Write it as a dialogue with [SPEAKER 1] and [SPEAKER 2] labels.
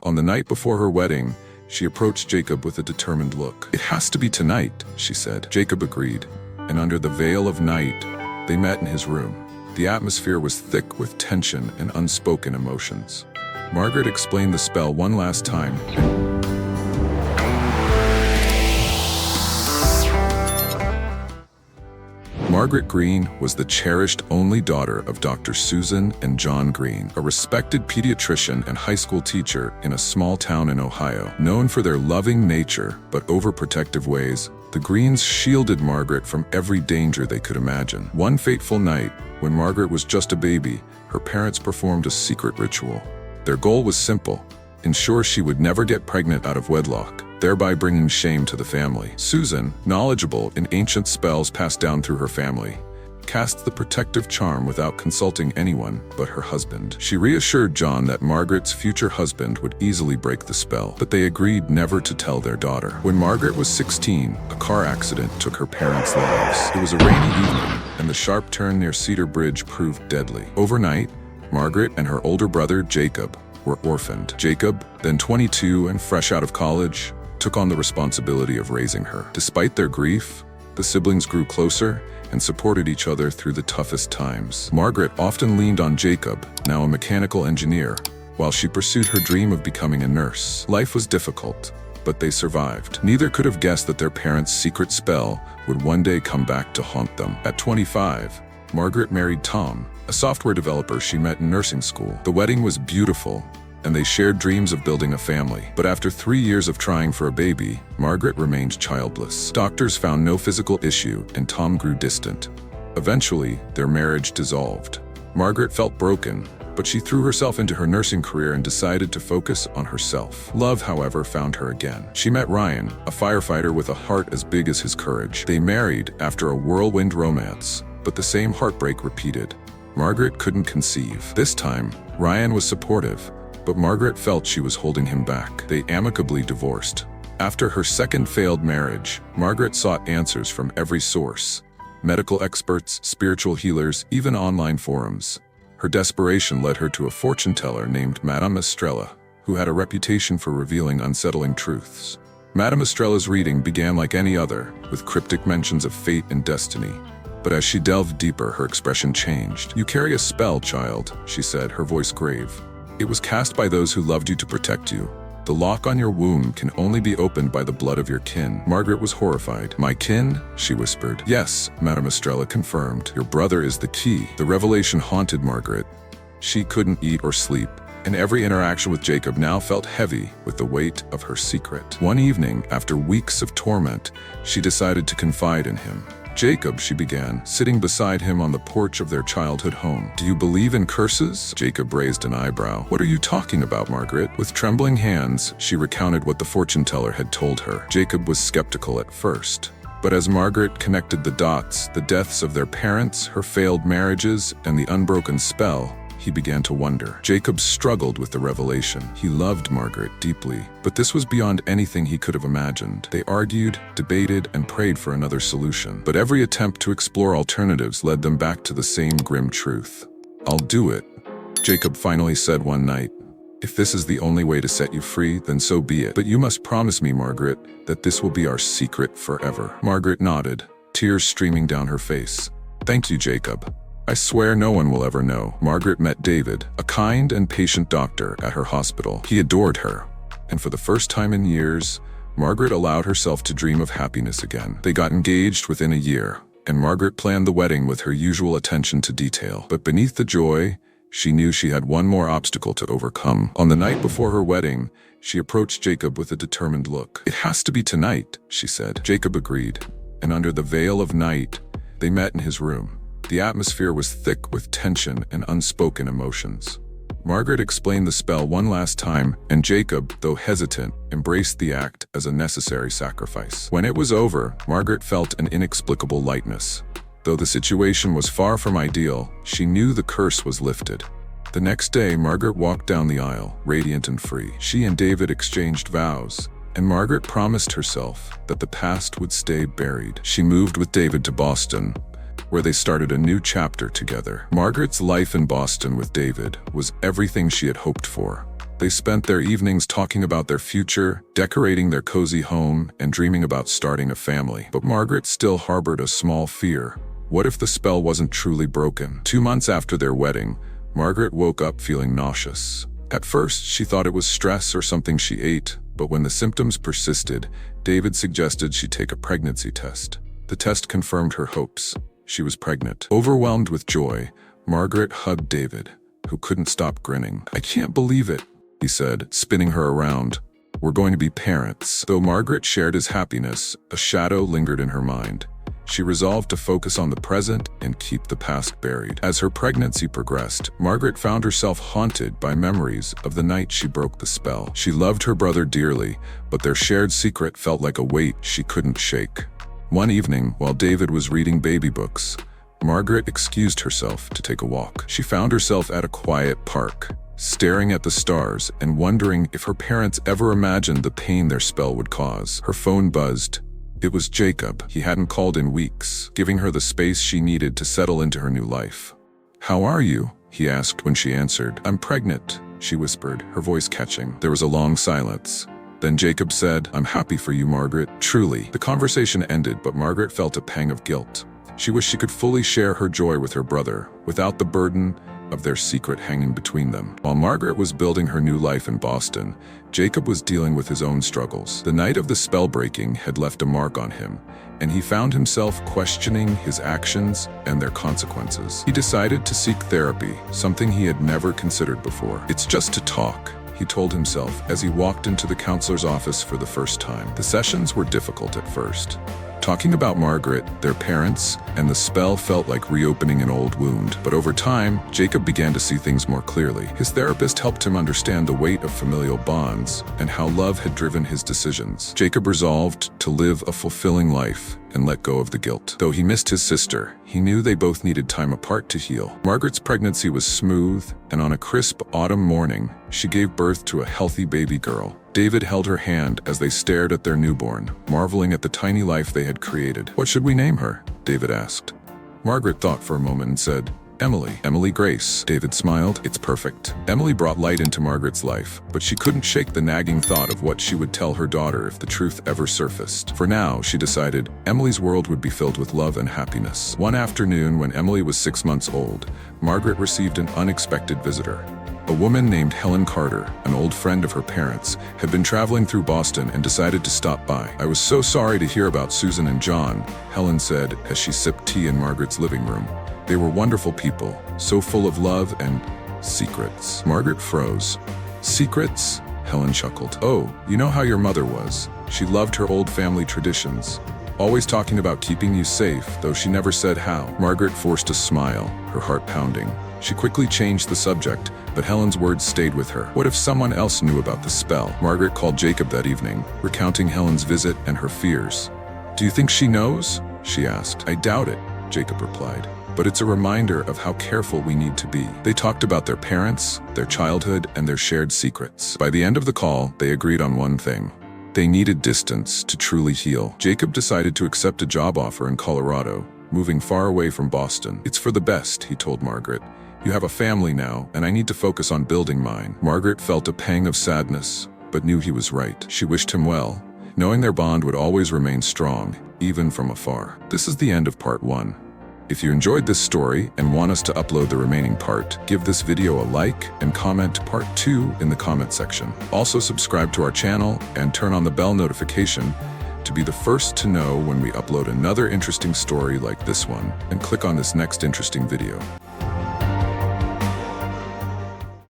[SPEAKER 1] On the night before her wedding, she approached Jacob with a determined look. "It has to be tonight," she said. Jacob agreed, and under the veil of night, they met in his room. The atmosphere was thick with tension and unspoken emotions. Margaret explained the spell one last time. Margaret Green was the cherished only daughter of Dr. Susan and John Green, a respected pediatrician and high school teacher in a small town in Ohio. Known for their loving nature but overprotective ways, the Greens shielded Margaret from every danger they could imagine. One fateful night, when Margaret was just a baby, her parents performed a secret ritual. Their goal was simple: ensure she would never get pregnant out of wedlock, thereby bringing shame to the family. Susan, knowledgeable in ancient spells passed down through her family, cast the protective charm without consulting anyone but her husband. She reassured John that Margaret's future husband would easily break the spell, but they agreed never to tell their daughter. When Margaret was 16, a car accident took her parents' lives. It was a rainy evening, and the sharp turn near Cedar Bridge proved deadly. Overnight, Margaret and her older brother, Jacob, were orphaned. Jacob, then 22 and fresh out of college, took on the responsibility of raising her. Despite their grief, the siblings grew closer and supported each other through the toughest times. Margaret often leaned on Jacob, now a mechanical engineer, while she pursued her dream of becoming a nurse. Life was difficult, but they survived. Neither could have guessed that their parents' secret spell would one day come back to haunt them. At 25, Margaret married Tom, a software developer she met in nursing school. The wedding was beautiful, and they shared dreams of building a family. But after 3 years of trying for a baby, Margaret remained childless. Doctors found no physical issue, and Tom grew distant. Eventually, their marriage dissolved. Margaret felt broken, but she threw herself into her nursing career and decided to focus on herself. Love, however, found her again. She met Ryan, a firefighter with a heart as big as his courage. They married after a whirlwind romance, but the same heartbreak repeated. Margaret couldn't conceive. This time, Ryan was supportive, but Margaret felt she was holding him back. They amicably divorced. After her second failed marriage, Margaret sought answers from every source: medical experts, spiritual healers, even online forums. Her desperation led her to a fortune teller named Madame Estrella, who had a reputation for revealing unsettling truths. Madame Estrella's reading began like any other, with cryptic mentions of fate and destiny. But as she delved deeper, her expression changed. "You carry a spell, child," she said, her voice grave. "It was cast by those who loved you to protect you. The lock on your womb can only be opened by the blood of your kin." Margaret was horrified. "My kin?" she whispered. "Yes," Madame Estrella confirmed. "Your brother is the key." The revelation haunted Margaret. She couldn't eat or sleep, and every interaction with Jacob now felt heavy with the weight of her secret. One evening, after weeks of torment, she decided to confide in him. "Jacob," she began, sitting beside him on the porch of their childhood home. "Do you believe in curses?" Jacob raised an eyebrow. "What are you talking about, Margaret?" With trembling hands, she recounted what the fortune teller had told her. Jacob was skeptical at first, but as Margaret connected the dots, the deaths of their parents, her failed marriages, and the unbroken spell, he began to wonder. Jacob struggled with the revelation. He loved Margaret deeply, but this was beyond anything he could have imagined. They argued, debated, and prayed for another solution. But every attempt to explore alternatives led them back to the same grim truth. "I'll do it," Jacob finally said one night. "If this is the only way to set you free, then so be it. But you must promise me, Margaret, that this will be our secret forever." Margaret nodded, tears streaming down her face. "Thank you, Jacob. I swear no one will ever know." Margaret met David, a kind and patient doctor, at her hospital. He adored her, and for the first time in years, Margaret allowed herself to dream of happiness again. They got engaged within a year, and Margaret planned the wedding with her usual attention to detail. But beneath the joy, she knew she had one more obstacle to overcome. On the night before her wedding, she approached Jacob with a determined look. "It has to be tonight," she said. Jacob agreed, and under the veil of night, they met in his room. The atmosphere was thick with tension and unspoken emotions. Margaret explained the spell one last time, and Jacob, though hesitant, embraced the act as a necessary sacrifice. When it was over, Margaret felt an inexplicable lightness. Though the situation was far from ideal, she knew the curse was lifted. The next day, Margaret walked down the aisle, radiant and free. She and David exchanged vows, and Margaret promised herself that the past would stay buried. She moved with David to Boston, where they started a new chapter together. Margaret's life in Boston with David was everything she had hoped for. They spent their evenings talking about their future, decorating their cozy home, and dreaming about starting a family. But Margaret still harbored a small fear. What if the spell wasn't truly broken? 2 months after their wedding, Margaret woke up feeling nauseous. At first, she thought it was stress or something she ate, but when the symptoms persisted, David suggested she take a pregnancy test. The test confirmed her hopes. She was pregnant. Overwhelmed with joy, Margaret hugged David, who couldn't stop grinning. "I can't believe it," he said, spinning her around. "We're going to be parents." Though Margaret shared his happiness, a shadow lingered in her mind. She resolved to focus on the present and keep the past buried. As her pregnancy progressed, Margaret found herself haunted by memories of the night she broke the spell. She loved her brother dearly, but their shared secret felt like a weight she couldn't shake. One evening, while David was reading baby books, Margaret excused herself to take a walk. She found herself at a quiet park, staring at the stars and wondering if her parents ever imagined the pain their spell would cause. Her phone buzzed. It was Jacob. He hadn't called in weeks, giving her the space she needed to settle into her new life. "How are you?" he asked when she answered. "I'm pregnant," she whispered, her voice catching. There was a long silence. Then Jacob said, "I'm happy for you, Margaret. Truly." The conversation ended, but Margaret felt a pang of guilt. She wished she could fully share her joy with her brother, without the burden of their secret hanging between them. While Margaret was building her new life in Boston, Jacob was dealing with his own struggles. The night of the spell breaking had left a mark on him, and he found himself questioning his actions and their consequences. He decided to seek therapy, something he had never considered before. "It's just to talk," he told himself as he walked into the counselor's office for the first time. The sessions were difficult at first. Talking about Margaret, their parents, and the spell felt like reopening an old wound. But over time, Jacob began to see things more clearly. His therapist helped him understand the weight of familial bonds and how love had driven his decisions. Jacob resolved to live a fulfilling life and let go of the guilt. Though he missed his sister, he knew they both needed time apart to heal. Margaret's pregnancy was smooth, and on a crisp autumn morning, she gave birth to a healthy baby girl. David held her hand as they stared at their newborn, marveling at the tiny life they had created. "What should we name her?" David asked. Margaret thought for a moment and said, "Emily." "Emily Grace." David smiled. "It's perfect." Emily brought light into Margaret's life, but she couldn't shake the nagging thought of what she would tell her daughter if the truth ever surfaced. For now, she decided, Emily's world would be filled with love and happiness. One afternoon, when Emily was 6 months old, Margaret received an unexpected visitor. A woman named Helen Carter, an old friend of her parents, had been traveling through Boston and decided to stop by. "I was so sorry to hear about Susan and John," Helen said as she sipped tea in Margaret's living room. "They were wonderful people, so full of love and secrets." Margaret froze. "Secrets?" Helen chuckled. "Oh, you know how your mother was. She loved her old family traditions, always talking about keeping you safe, though she never said how." Margaret forced a smile, her heart pounding. She quickly changed the subject, but Helen's words stayed with her. What if someone else knew about the spell? Margaret called Jacob that evening, recounting Helen's visit and her fears. "Do you think she knows?" she asked. "I doubt it," Jacob replied. "But it's a reminder of how careful we need to be." They talked about their parents, their childhood, and their shared secrets. By the end of the call, they agreed on one thing. They needed distance to truly heal. Jacob decided to accept a job offer in Colorado, moving far away from Boston. "It's for the best," he told Margaret. "You have a family now, and I need to focus on building mine." Margaret felt a pang of sadness, but knew he was right. She wished him well, knowing their bond would always remain strong, even from afar. This is the end of part 1. If you enjoyed this story and want us to upload the remaining part, give this video a like and comment part 2 in the comment section. Also subscribe to our channel and turn on the bell notification to be the first to know when we upload another interesting story like this one, and click on this next interesting video.